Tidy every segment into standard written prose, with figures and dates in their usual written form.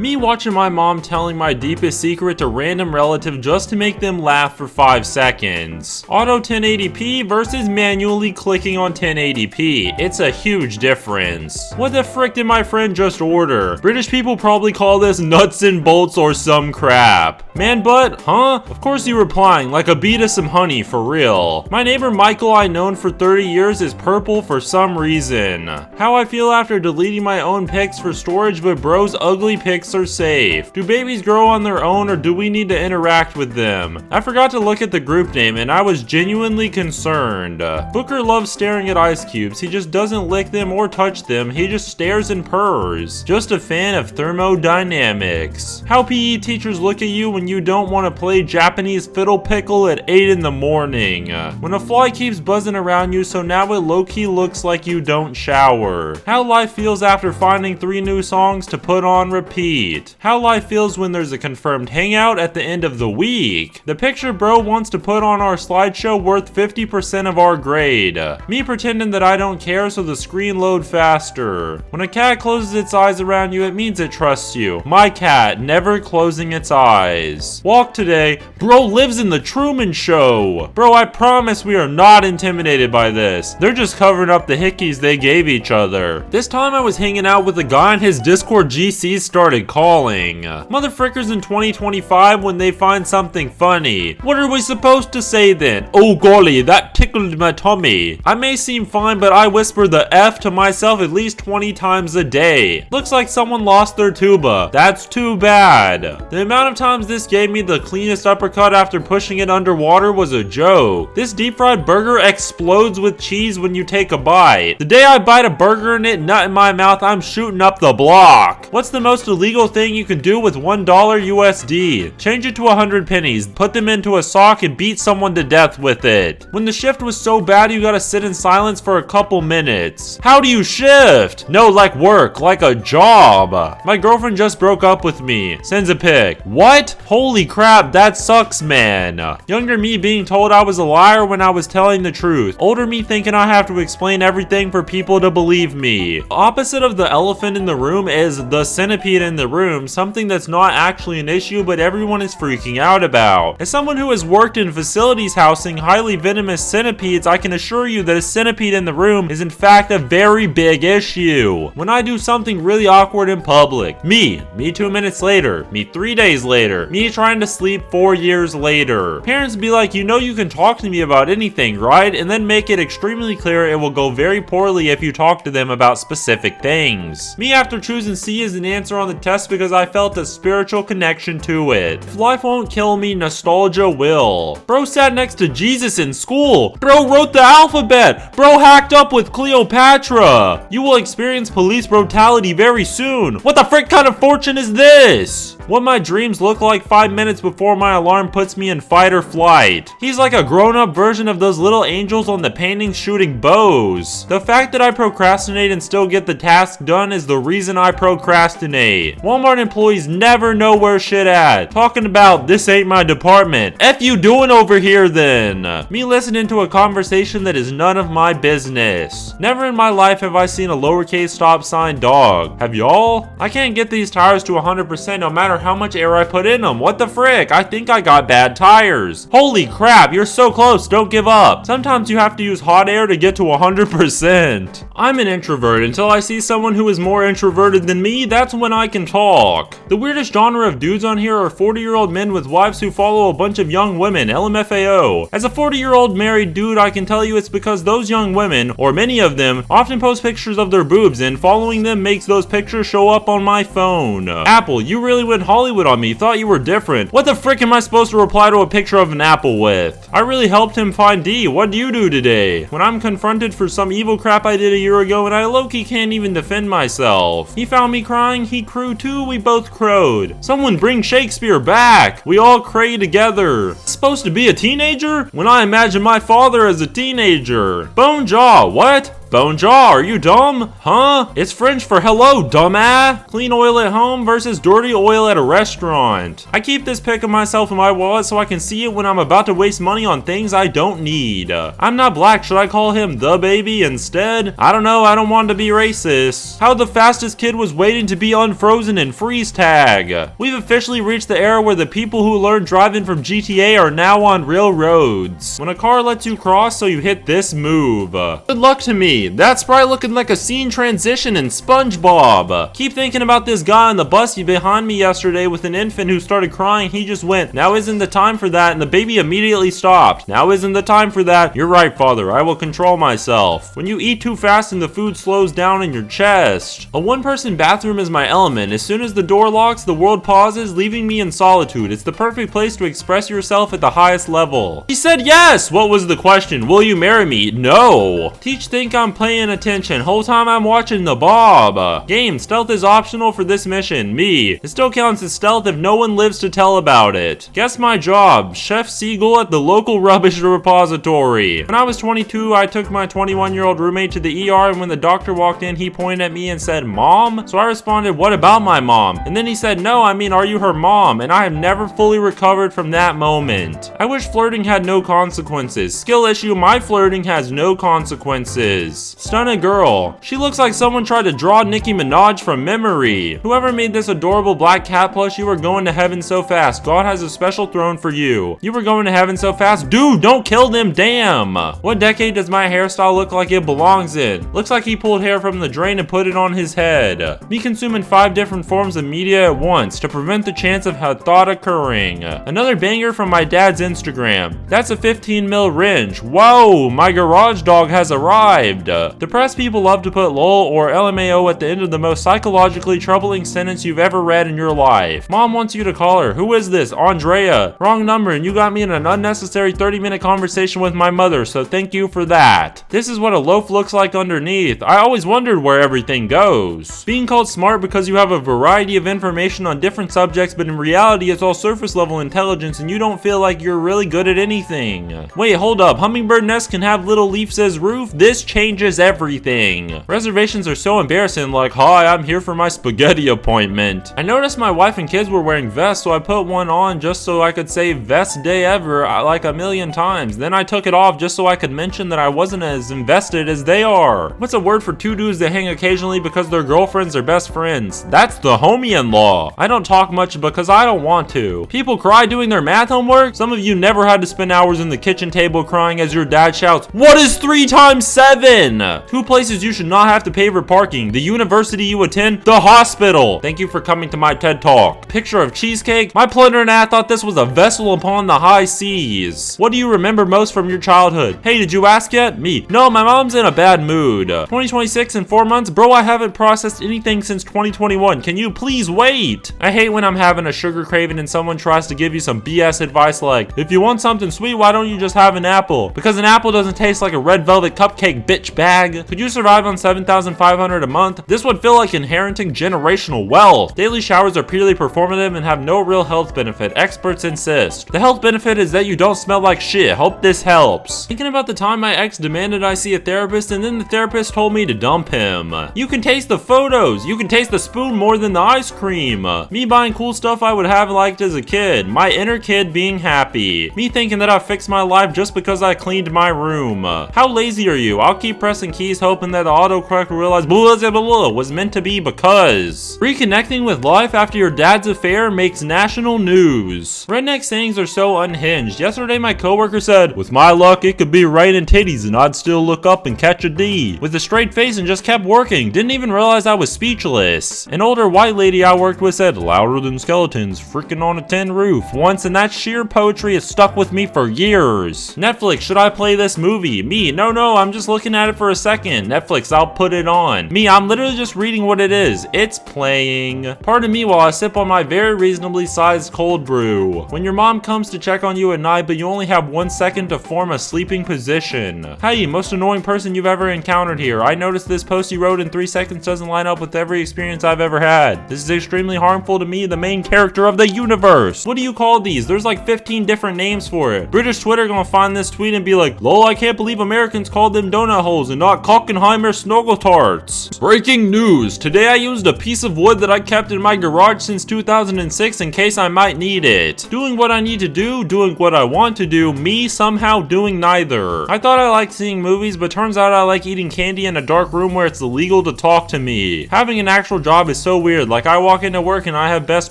Me watching my mom telling my deepest secret to random relative just to make them laugh for 5 seconds. Auto 1080p versus manually clicking on 1080p. It's a huge difference. What the frick did my friend just order? British people probably call this nuts and bolts or some crap. Man butt? Huh? Of course you replying like a bee to some honey for real. My neighbor Michael I known for 30 years is purple for some reason. How I feel after deleting my own pics for storage but bro's ugly pics are safe. Do babies grow on their own or do we need to interact with them? I forgot to look at the group name and I was genuinely concerned. Booker loves staring at ice cubes. He just doesn't lick them or touch them. He just stares and purrs. Just a fan of thermodynamics. How PE teachers look at you when you don't want to play Japanese fiddle pickle at 8 in the morning. When a fly keeps buzzing around you so now it low-key looks like you don't shower. How life feels after finding 3 new songs to put on repeat. How life feels when there's a confirmed hangout at the end of the week. The picture bro wants to put on our slideshow worth 50% of our grade. Me pretending that I don't care so the screen load faster. When a cat closes its eyes around you, it means it trusts you. My cat never closing its eyes. Walk today. Bro lives in the Truman Show. Bro, I promise we are not intimidated by this. They're just covering up the hickeys they gave each other. This time I was hanging out with a guy and his Discord GCs started calling. Motherfrickers in 2025 when they find something funny. What are we supposed to say then? Oh golly, that tickled my tummy. I may seem fine, but I whisper the F to myself at least 20 times a day. Looks like someone lost their tuba. That's too bad. The amount of times this gave me the cleanest uppercut after pushing it underwater was a joke. This deep fried burger explodes with cheese when you take a bite. The day I bite a burger and it nut in my mouth, I'm shooting up the block. What's the most illegal thing you can do with $1 USD? Change it to 100 pennies, put them into a sock and beat someone to death with it. When the shift was so bad you gotta sit in silence for a couple minutes. How do you shift? No, like work, like a job. My girlfriend just broke up with me. Sends a pic. What? Holy crap, that sucks, man. Younger me being told I was a liar when I was telling the truth. Older me thinking I have to explain everything for people to believe me. Opposite of the elephant in the room is the centipede in the room, something that's not actually an issue but everyone is freaking out about. As someone who has worked in facilities housing highly venomous centipedes, I can assure you that a centipede in the room is in fact a very big issue. When I do something really awkward in public, me 2 minutes later, me 3 days later, me trying to sleep 4 years later. Parents be like, you know you can talk to me about anything, right? And then make it extremely clear it will go very poorly if you talk to them about specific things. Me after choosing C as an answer on the test because I felt a spiritual connection to it. If life won't kill me, nostalgia will. Bro sat next to Jesus in school. Bro wrote the alphabet. Bro hacked up with Cleopatra. You will experience police brutality very soon. What the frick kind of fortune is this? What my dreams look like 5 minutes before my alarm puts me in fight or flight. He's like a grown-up version of those little angels on the paintings shooting bows. The fact that I procrastinate and still get the task done is the reason I procrastinate. Walmart employees never know where shit at. Talking about this ain't my department. F you doing over here then? Me listening to a conversation that is none of my business. Never in my life have I seen a lowercase stop sign dog. Have y'all? I can't get these tires to 100% no matter how much air I put in them. What the frick? I think I got bad tires. Holy crap, you're so close. Don't give up. Sometimes you have to use hot air to get to 100%. I'm an introvert until I see someone who is more introverted than me. That's when I can talk. The weirdest genre of dudes on here are 40-year-old men with wives who follow a bunch of young women, LMFAO. As a 40-year-old married dude, I can tell you it's because those young women, or many of them, often post pictures of their boobs and following them makes those pictures show up on my phone. Apple, you really went Hollywood on me. Thought you were different. What the frick am I supposed to reply to a picture of an apple with? I really helped him find D. What do you do today? When I'm confronted for some evil crap I did a year ago and I low-key can't even defend myself. He found me crying, he crewed too, we both crowed. Someone bring Shakespeare back. We all cray together. Supposed to be a teenager? When I imagine my father as a teenager. Bone jaw, what? Bone jaw, are you dumb? Huh? It's French for hello, dumbass. Clean oil at home versus dirty oil at a restaurant. I keep this pic of myself in my wallet so I can see it when I'm about to waste money on things I don't need. I'm not black, should I call him the baby instead? I don't know, I don't want to be racist. How the fastest kid was waiting to be unfrozen in freeze tag. We've officially reached the era where the people who learned driving from GTA are now on real roads. When a car lets you cross, so you hit this move. Good luck to me. That's probably looking like a scene transition in SpongeBob. Keep thinking about this guy on the bus behind me yesterday with an infant who started crying. He just went, now isn't the time for that, and the baby immediately stopped. Now isn't the time for that. You're right, father. I will control myself. When you eat too fast and the food slows down in your chest. A one-person bathroom is my element. As soon as the door locks, the world pauses, leaving me in solitude. It's the perfect place to express yourself at the highest level. He said yes! What was the question? Will you marry me? No! Teach think I'm paying attention. Whole time I'm watching the Bob. Game, stealth is optional for this mission. Me. It still counts as stealth if no one lives to tell about it. Guess my job. Chef Siegel at the local rubbish repository. When I was 22, I took my 21-year-old roommate to the ER, and when the doctor walked in, he pointed at me and said, "Mom?" So I responded, "What about my mom?" And then he said, "No, I mean, are you her mom?" And I have never fully recovered from that moment. I wish flirting had no consequences. Skill issue, my flirting has no consequences. Stun a girl. She looks like someone tried to draw Nicki Minaj from memory. Whoever made this adorable black cat plush, you are going to heaven so fast. God has a special throne for you. You were going to heaven so fast. Dude, don't kill them, damn. What decade does my hairstyle look like it belongs in? Looks like he pulled hair from the drain and put it on his head. Me consuming 5 different forms of media at once to prevent the chance of a thought occurring. Another banger from my dad's Instagram. That's a 15 mil wrench. Whoa, my garage dog has arrived. Depressed people love to put lol or LMAO at the end of the most psychologically troubling sentence you've ever read in your life. Mom wants you to call her. Who is this? Andrea. Wrong number, and you got me in an unnecessary 30-minute conversation with my mother, so thank you for that. This is what a loaf looks like underneath. I always wondered where everything goes. Being called smart because you have a variety of information on different subjects, but in reality it's all surface level intelligence and you don't feel like you're really good at anything. Wait, hold up. Hummingbird nests can have little leaves as roof? This changes everything. Reservations are so embarrassing, like, hi, I'm here for my spaghetti appointment. I noticed my wife and kids were wearing vests, so I put one on just so I could say best day ever like a million times. Then I took it off just so I could mention that I wasn't as invested as they are. What's a word for two dudes that hang occasionally because their girlfriends are best friends? That's the homie-in-law. I don't talk much because I don't want to. People cry doing their math homework? Some of you never had to spend hours in the kitchen table crying as your dad shouts, "What is 3 times 7? 2 places you should not have to pay for parking: the university you attend, the hospital. Thank you for coming to my TED Talk. Picture of cheesecake? My planner and I thought this was a vessel upon the high seas. What do you remember most from your childhood? Hey, did you ask yet? Me. No, my mom's in a bad mood. 2026 in 4 months? Bro, I haven't processed anything since 2021. Can you please wait? I hate when I'm having a sugar craving and someone tries to give you some BS advice like, if you want something sweet, why don't you just have an apple? Because an apple doesn't taste like a red velvet cupcake, bitch bag. Could you survive on $7,500 a month? This would feel like inheriting generational wealth. Daily showers are purely performative and have no real health benefit. Experts insist. The health benefit is that you don't smell like shit. Hope this helps. Thinking about the time my ex demanded I see a therapist and then the therapist told me to dump him. You can taste the photos. You can taste the spoon more than the ice cream. Me buying cool stuff I would have liked as a kid. My inner kid being happy. Me thinking that I fixed my life just because I cleaned my room. How lazy are you? I'll keep pressing keys hoping that the autocorrect will realize blah, blah, blah, blah, was meant to be because. Reconnecting with life after your dad's affair makes national news. Redneck sayings are so unhinged. Yesterday my coworker said, with my luck it could be raining titties and I'd still look up and catch a D. With a straight face and just kept working. Didn't even realize I was speechless. An older white lady I worked with said, louder than skeletons freaking on a tin roof once, and that sheer poetry has stuck with me for years. Netflix, should I play this movie? Me, no, I'm just looking at it for a second. Netflix, I'll put it on. Me, I'm literally just reading what it is. It's playing. Pardon me while I sip on my very reasonably sized cold brew. When your mom comes to check on you at night but you only have 1 second to form a sleeping position. Hey, most annoying person you've ever encountered here. I noticed this post you wrote in 3 seconds doesn't line up with every experience I've ever had. This is extremely harmful to me, the main character of the universe. What do you call these? There's like 15 different names for it. British Twitter gonna find this tweet and be like, lol, I can't believe Americans called them donut holes. apples and not Kockenheimer snuggle tarts. Breaking news! Today I used a piece of wood that I kept in my garage since 2006 in case I might need it. Doing what I need to do, doing what I want to do, me somehow doing neither. I thought I liked seeing movies, but turns out I like eating candy in a dark room where it's illegal to talk to me. Having an actual job is so weird. Like, I walk into work and I have best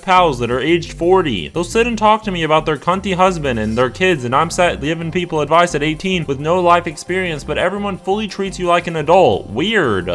pals that are aged 40. They'll sit and talk to me about their cunty husband and their kids, and I'm sat giving people advice at 18 with no life experience, but everyone fully treats you like an adult. Weird.